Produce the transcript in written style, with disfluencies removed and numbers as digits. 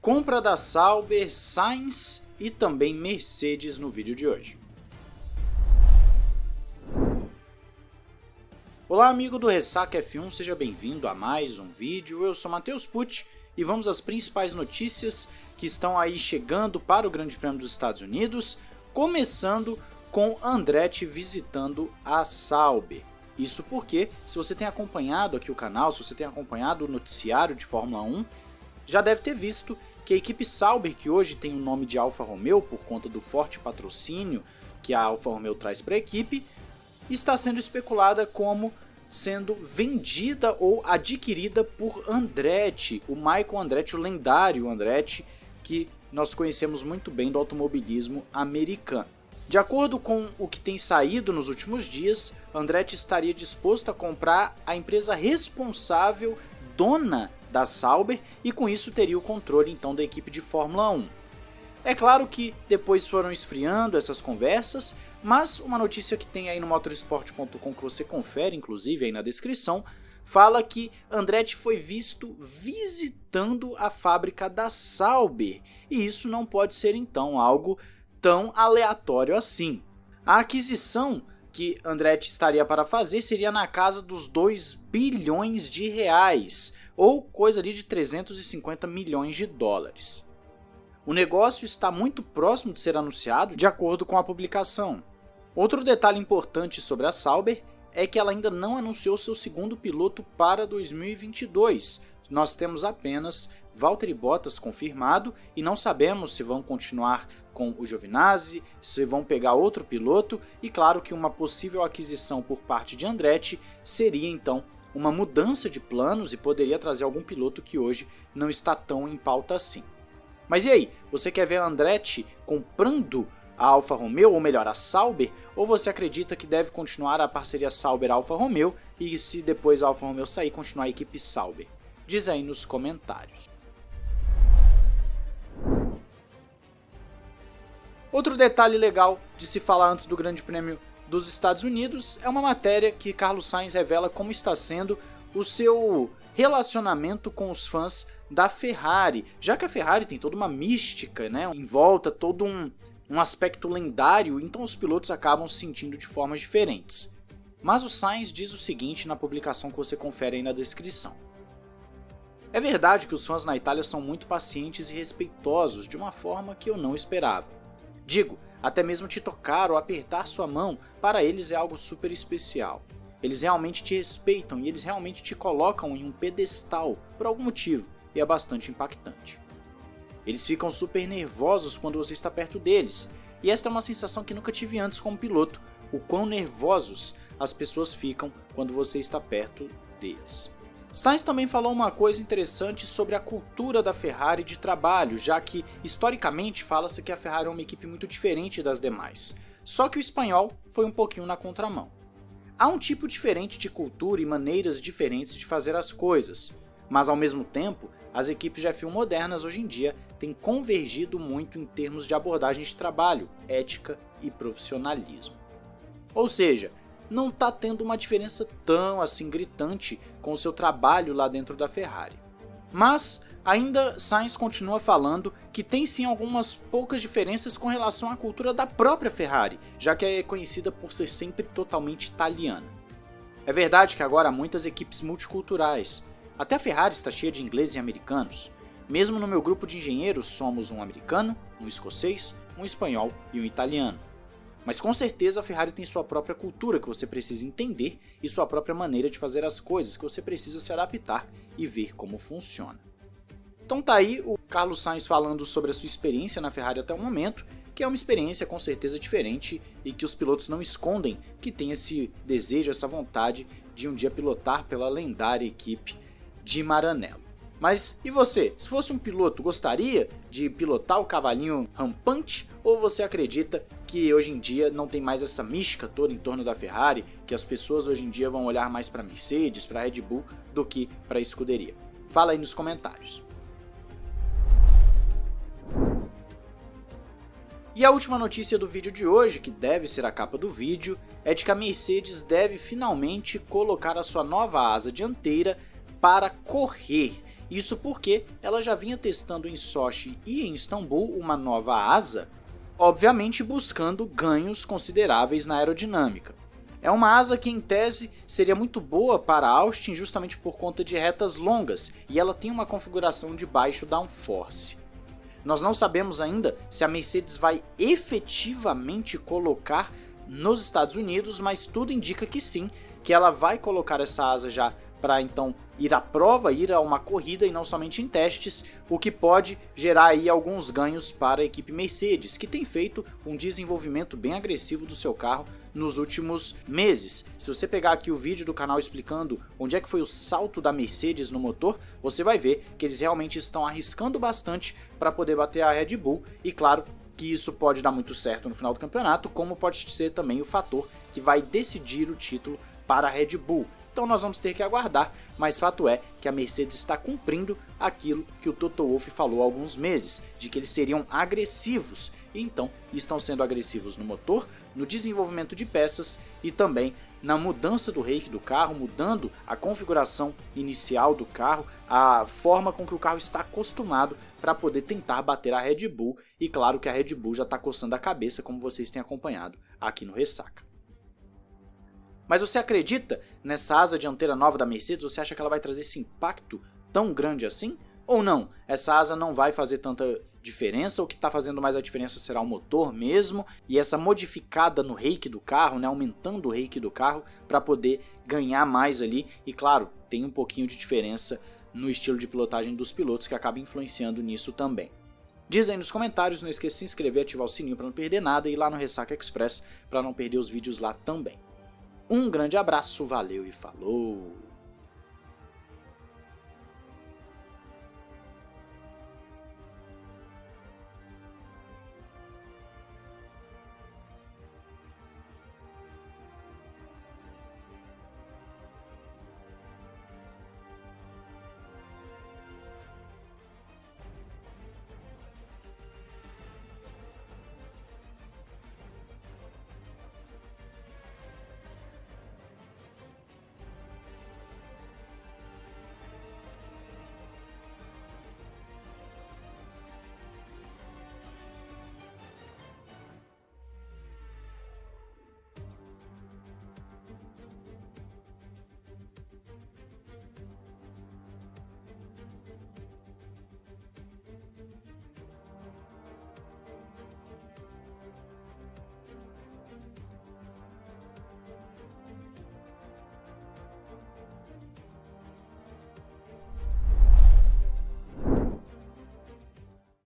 Compra da Sauber, Sainz e também Mercedes no vídeo de hoje. Olá amigo do Ressaca F1, seja bem-vindo a mais um vídeo. Eu sou Matheus Pucci e vamos às principais notícias que estão aí chegando para o Grande Prêmio dos Estados Unidos, começando com Andretti visitando a Sauber. Isso porque, se você tem acompanhado aqui o canal, se você tem acompanhado o noticiário de Fórmula 1, já deve ter visto que a equipe Sauber, que hoje tem o nome de Alfa Romeo por conta do forte patrocínio que a Alfa Romeo traz para a equipe, está sendo especulada como sendo vendida ou adquirida por Andretti, o Michael Andretti, o lendário Andretti, que nós conhecemos muito bem do automobilismo americano. De acordo com o que tem saído nos últimos dias, Andretti estaria disposto a comprar a empresa responsável, dona da Sauber, e com isso teria o controle então da equipe de Fórmula 1. É claro que depois foram esfriando essas conversas, mas uma notícia que tem aí no motorsport.com que você confere, inclusive aí na descrição, fala que Andretti foi visto visitando a fábrica da Sauber, e isso não pode ser então algo tão aleatório assim. A aquisição que Andretti estaria para fazer seria na casa dos 2 bilhões de reais, ou coisa ali de 350 milhões de dólares. O negócio está muito próximo de ser anunciado, de acordo com a publicação. Outro detalhe importante sobre a Sauber é que ela ainda não anunciou seu segundo piloto para 2022. Nós temos apenas Valtteri Bottas confirmado e não sabemos se vão continuar com o Giovinazzi, se vão pegar outro piloto, e claro que uma possível aquisição por parte de Andretti seria então uma mudança de planos e poderia trazer algum piloto que hoje não está tão em pauta assim. Mas e aí, você quer ver a Andretti comprando a Alfa Romeo, ou melhor, a Sauber, ou você acredita que deve continuar a parceria Sauber-Alfa Romeo e se depois a Alfa Romeo sair, continuar a equipe Sauber? Diz aí nos comentários. Outro detalhe legal de se falar antes do Grande Prêmio dos Estados Unidos é uma matéria que Carlos Sainz revela como está sendo o seu relacionamento com os fãs da Ferrari, já que a Ferrari tem toda uma mística, né, em volta, todo um aspecto lendário, então os pilotos acabam se sentindo de formas diferentes. Mas o Sainz diz o seguinte na publicação que você confere aí na descrição. É verdade que os fãs na Itália são muito pacientes e respeitosos de uma forma que eu não esperava. Digo, até mesmo te tocar ou apertar sua mão, para eles é algo super especial. Eles realmente te respeitam e eles realmente te colocam em um pedestal por algum motivo, e é bastante impactante. Eles ficam super nervosos quando você está perto deles, e esta é uma sensação que nunca tive antes como piloto, o quão nervosos as pessoas ficam quando você está perto deles. Sainz também falou uma coisa interessante sobre a cultura da Ferrari de trabalho, já que historicamente fala-se que a Ferrari é uma equipe muito diferente das demais, só que o espanhol foi um pouquinho na contramão. Há um tipo diferente de cultura e maneiras diferentes de fazer as coisas, mas ao mesmo tempo, as equipes de F1 modernas hoje em dia têm convergido muito em termos de abordagem de trabalho, ética e profissionalismo. Ou seja, não está tendo uma diferença tão assim gritante com o seu trabalho lá dentro da Ferrari. Mas ainda Sainz continua falando que tem sim algumas poucas diferenças com relação à cultura da própria Ferrari, já que é conhecida por ser sempre totalmente italiana. É verdade que agora há muitas equipes multiculturais, até a Ferrari está cheia de ingleses e americanos. Mesmo no meu grupo de engenheiros somos um americano, um escocês, um espanhol e um italiano. Mas com certeza a Ferrari tem sua própria cultura que você precisa entender e sua própria maneira de fazer as coisas que você precisa se adaptar e ver como funciona. Então tá aí o Carlos Sainz falando sobre a sua experiência na Ferrari até o momento, que é uma experiência com certeza diferente e que os pilotos não escondem que tem esse desejo, essa vontade de um dia pilotar pela lendária equipe de Maranello. Mas e você? Se fosse um piloto, gostaria de pilotar o cavalinho rampante? Ou você acredita que hoje em dia não tem mais essa mística toda em torno da Ferrari, que as pessoas hoje em dia vão olhar mais para Mercedes, para Red Bull, do que para a escuderia? Fala aí nos comentários. E a última notícia do vídeo de hoje, que deve ser a capa do vídeo, é de que a Mercedes deve finalmente colocar a sua nova asa dianteira para correr. Isso porque ela já vinha testando em Sochi e em Istambul uma nova asa, obviamente buscando ganhos consideráveis na aerodinâmica. É uma asa que em tese seria muito boa para Austin justamente por conta de retas longas e ela tem uma configuração de baixo downforce. Nós não sabemos ainda se a Mercedes vai efetivamente colocar nos Estados Unidos, mas tudo indica que sim, que ela vai colocar essa asa já para então ir à prova, ir a uma corrida e não somente em testes, o que pode gerar aí alguns ganhos para a equipe Mercedes, que tem feito um desenvolvimento bem agressivo do seu carro nos últimos meses. Se você pegar aqui o vídeo do canal explicando onde é que foi o salto da Mercedes no motor, você vai ver que eles realmente estão arriscando bastante para poder bater a Red Bull e claro que isso pode dar muito certo no final do campeonato, como pode ser também o fator que vai decidir o título para a Red Bull. Então nós vamos ter que aguardar, mas fato é que a Mercedes está cumprindo aquilo que o Toto Wolff falou há alguns meses, de que eles seriam agressivos, e então estão sendo agressivos no motor, no desenvolvimento de peças e também na mudança do rake do carro, mudando a configuração inicial do carro, a forma com que o carro está acostumado para poder tentar bater a Red Bull, e claro que a Red Bull já está coçando a cabeça, como vocês têm acompanhado aqui no Ressaca. Mas você acredita nessa asa dianteira nova da Mercedes? Você acha que ela vai trazer esse impacto tão grande assim? Ou não? Essa asa não vai fazer tanta diferença, o que está fazendo mais a diferença será o motor mesmo, e essa modificada no rake do carro, né, aumentando o rake do carro para poder ganhar mais ali, e claro, tem um pouquinho de diferença no estilo de pilotagem dos pilotos que acaba influenciando nisso também. Diz aí nos comentários, não esqueça de se inscrever e ativar o sininho para não perder nada, e ir lá no Ressaca Express para não perder os vídeos lá também. Um grande abraço, valeu e falou!